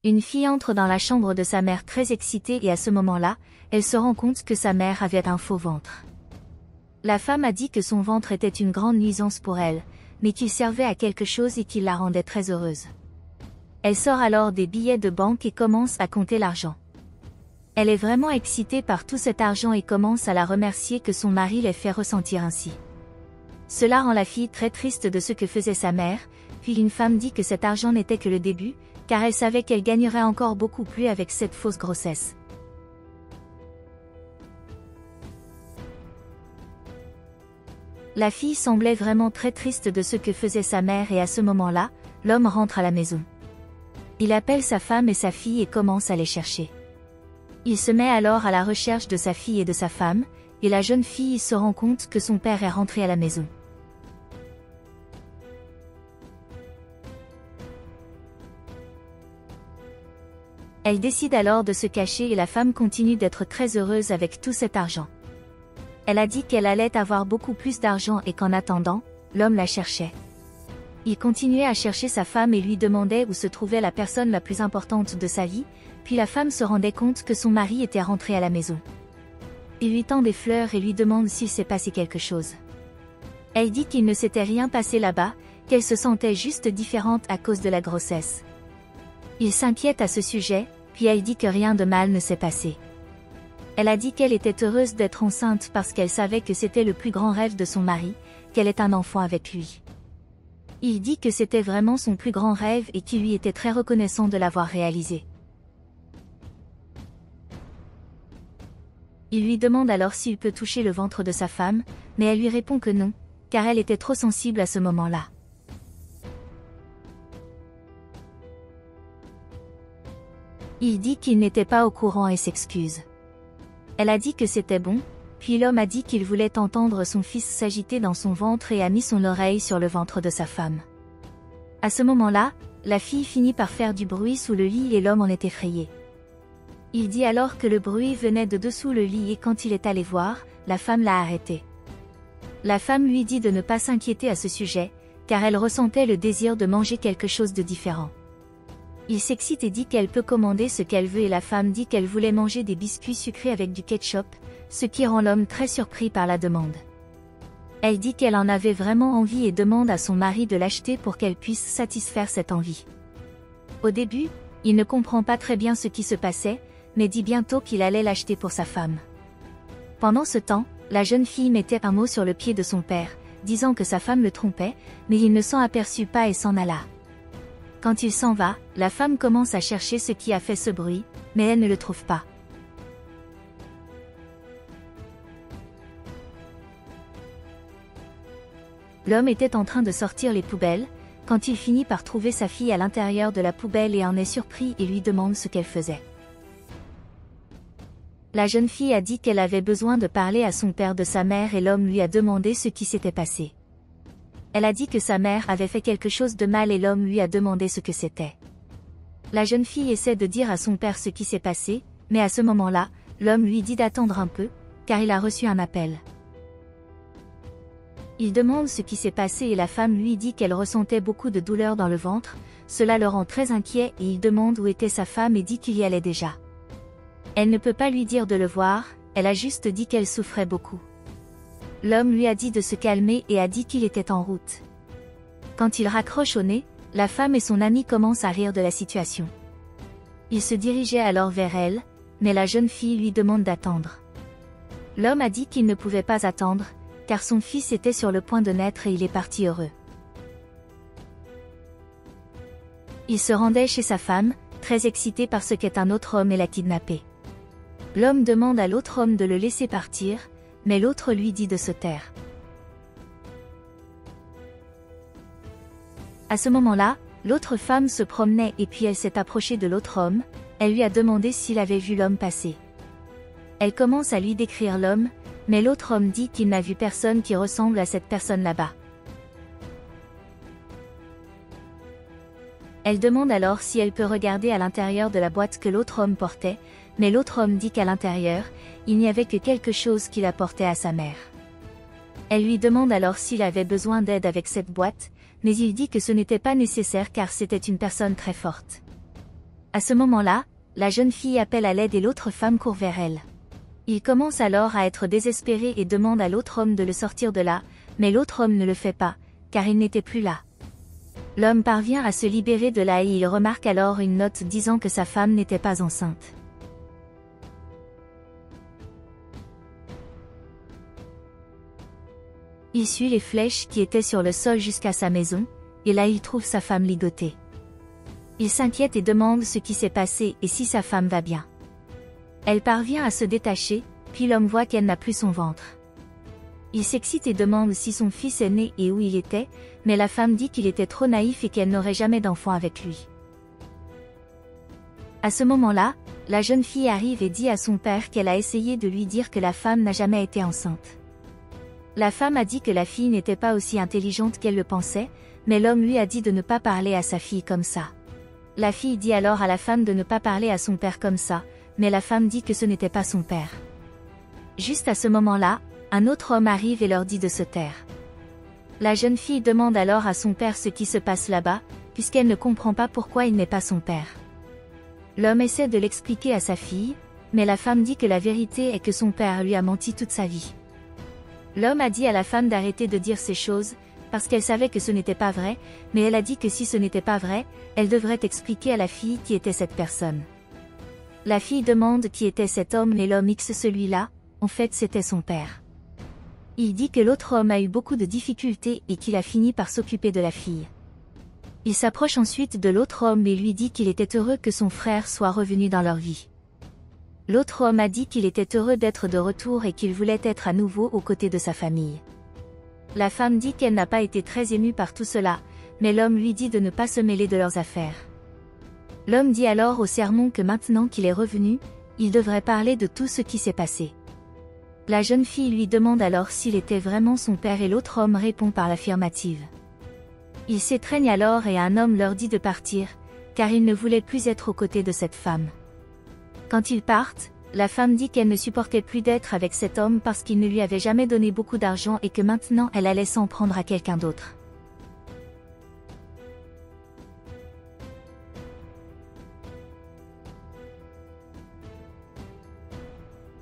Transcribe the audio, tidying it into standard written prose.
Une fille entre dans la chambre de sa mère très excitée et à ce moment-là, elle se rend compte que sa mère avait un faux ventre. La femme a dit que son ventre était une grande nuisance pour elle, mais qu'il servait à quelque chose et qu'il la rendait très heureuse. Elle sort alors des billets de banque et commence à compter l'argent. Elle est vraiment excitée par tout cet argent et commence à la remercier que son mari l'ait fait ressentir ainsi. Cela rend la fille très triste de ce que faisait sa mère, puis une femme dit que cet argent n'était que le début, car elle savait qu'elle gagnerait encore beaucoup plus avec cette fausse grossesse. La fille semblait vraiment très triste de ce que faisait sa mère et à ce moment-là, l'homme rentre à la maison. Il appelle sa femme et sa fille et commence à les chercher. Il se met alors à la recherche de sa fille et de sa femme, et la jeune fille se rend compte que son père est rentré à la maison. Elle décide alors de se cacher et la femme continue d'être très heureuse avec tout cet argent. Elle a dit qu'elle allait avoir beaucoup plus d'argent et qu'en attendant, l'homme la cherchait. Il continuait à chercher sa femme et lui demandait où se trouvait la personne la plus importante de sa vie, puis la femme se rendait compte que son mari était rentré à la maison. Il lui tend des fleurs et lui demande s'il s'est passé quelque chose. Elle dit qu'il ne s'était rien passé là-bas, qu'elle se sentait juste différente à cause de la grossesse. Il s'inquiète à ce sujet, puis elle dit que rien de mal ne s'est passé. Elle a dit qu'elle était heureuse d'être enceinte parce qu'elle savait que c'était le plus grand rêve de son mari, qu'elle ait un enfant avec lui. Il dit que c'était vraiment son plus grand rêve et qu'il lui était très reconnaissant de l'avoir réalisé. Il lui demande alors s'il peut toucher le ventre de sa femme, mais elle lui répond que non, car elle était trop sensible à ce moment-là. Il dit qu'il n'était pas au courant et s'excuse. Elle a dit que c'était bon, puis l'homme a dit qu'il voulait entendre son fils s'agiter dans son ventre et a mis son oreille sur le ventre de sa femme. À ce moment-là, la fille finit par faire du bruit sous le lit et l'homme en est effrayé. Il dit alors que le bruit venait de dessous le lit et quand il est allé voir, la femme l'a arrêté. La femme lui dit de ne pas s'inquiéter à ce sujet, car elle ressentait le désir de manger quelque chose de différent. Il s'excite et dit qu'elle peut commander ce qu'elle veut et la femme dit qu'elle voulait manger des biscuits sucrés avec du ketchup, ce qui rend l'homme très surpris par la demande. Elle dit qu'elle en avait vraiment envie et demande à son mari de l'acheter pour qu'elle puisse satisfaire cette envie. Au début, il ne comprend pas très bien ce qui se passait, mais dit bientôt qu'il allait l'acheter pour sa femme. Pendant ce temps, la jeune fille mettait un mot sur le pied de son père, disant que sa femme le trompait, mais il ne s'en aperçut pas et s'en alla. Quand il s'en va, la femme commence à chercher ce qui a fait ce bruit, mais elle ne le trouve pas. L'homme était en train de sortir les poubelles, quand il finit par trouver sa fille à l'intérieur de la poubelle et en est surpris et lui demande ce qu'elle faisait. La jeune fille a dit qu'elle avait besoin de parler à son père de sa mère et l'homme lui a demandé ce qui s'était passé. Elle a dit que sa mère avait fait quelque chose de mal et l'homme lui a demandé ce que c'était. La jeune fille essaie de dire à son père ce qui s'est passé, mais à ce moment-là, l'homme lui dit d'attendre un peu, car il a reçu un appel. Il demande ce qui s'est passé et la femme lui dit qu'elle ressentait beaucoup de douleur dans le ventre, cela le rend très inquiet et il demande où était sa femme et dit qu'il y allait déjà. Elle ne peut pas lui dire de le voir, elle a juste dit qu'elle souffrait beaucoup. L'homme lui a dit de se calmer et a dit qu'il était en route. Quand il raccroche au nez, la femme et son ami commencent à rire de la situation. Il se dirigeait alors vers elle, mais la jeune fille lui demande d'attendre. L'homme a dit qu'il ne pouvait pas attendre, car son fils était sur le point de naître et il est parti heureux. Il se rendait chez sa femme, très excité par ce qu'est un autre homme et l'a kidnappé. L'homme demande à l'autre homme de le laisser partir, mais l'autre lui dit de se taire. À ce moment-là, l'autre femme se promenait et puis elle s'est approchée de l'autre homme, elle lui a demandé s'il avait vu l'homme passer. Elle commence à lui décrire l'homme, mais l'autre homme dit qu'il n'a vu personne qui ressemble à cette personne là-bas. Elle demande alors si elle peut regarder à l'intérieur de la boîte que l'autre homme portait, mais l'autre homme dit qu'à l'intérieur, il n'y avait que quelque chose qu'il apportait à sa mère. Elle lui demande alors s'il avait besoin d'aide avec cette boîte, mais il dit que ce n'était pas nécessaire car c'était une personne très forte. À ce moment-là, la jeune fille appelle à l'aide et l'autre femme court vers elle. Il commence alors à être désespéré et demande à l'autre homme de le sortir de là, mais l'autre homme ne le fait pas, car il n'était plus là. L'homme parvient à se libérer de là et il remarque alors une note disant que sa femme n'était pas enceinte. Il suit les flèches qui étaient sur le sol jusqu'à sa maison, et là il trouve sa femme ligotée. Il s'inquiète et demande ce qui s'est passé et si sa femme va bien. Elle parvient à se détacher, puis l'homme voit qu'elle n'a plus son ventre. Il s'excite et demande si son fils est né et où il était, mais la femme dit qu'il était trop naïf et qu'elle n'aurait jamais d'enfant avec lui. À ce moment-là, la jeune fille arrive et dit à son père qu'elle a essayé de lui dire que la femme n'a jamais été enceinte. La femme a dit que la fille n'était pas aussi intelligente qu'elle le pensait, mais l'homme lui a dit de ne pas parler à sa fille comme ça. La fille dit alors à la femme de ne pas parler à son père comme ça, mais la femme dit que ce n'était pas son père. Juste à ce moment-là, un autre homme arrive et leur dit de se taire. La jeune fille demande alors à son père ce qui se passe là-bas, puisqu'elle ne comprend pas pourquoi il n'est pas son père. L'homme essaie de l'expliquer à sa fille, mais la femme dit que la vérité est que son père lui a menti toute sa vie. L'homme a dit à la femme d'arrêter de dire ces choses, parce qu'elle savait que ce n'était pas vrai, mais elle a dit que si ce n'était pas vrai, elle devrait expliquer à la fille qui était cette personne. La fille demande qui était cet homme et l'homme X celui-là, en fait c'était son père. Il dit que l'autre homme a eu beaucoup de difficultés et qu'il a fini par s'occuper de la fille. Il s'approche ensuite de l'autre homme et lui dit qu'il était heureux que son frère soit revenu dans leur vie. L'autre homme a dit qu'il était heureux d'être de retour et qu'il voulait être à nouveau aux côtés de sa famille. La femme dit qu'elle n'a pas été très émue par tout cela, mais l'homme lui dit de ne pas se mêler de leurs affaires. L'homme dit alors au sermon que maintenant qu'il est revenu, il devrait parler de tout ce qui s'est passé. La jeune fille lui demande alors s'il était vraiment son père et l'autre homme répond par l'affirmative. Ils s'étreignent alors et un homme leur dit de partir, car il ne voulait plus être aux côtés de cette femme. Quand ils partent, la femme dit qu'elle ne supportait plus d'être avec cet homme parce qu'il ne lui avait jamais donné beaucoup d'argent et que maintenant elle allait s'en prendre à quelqu'un d'autre.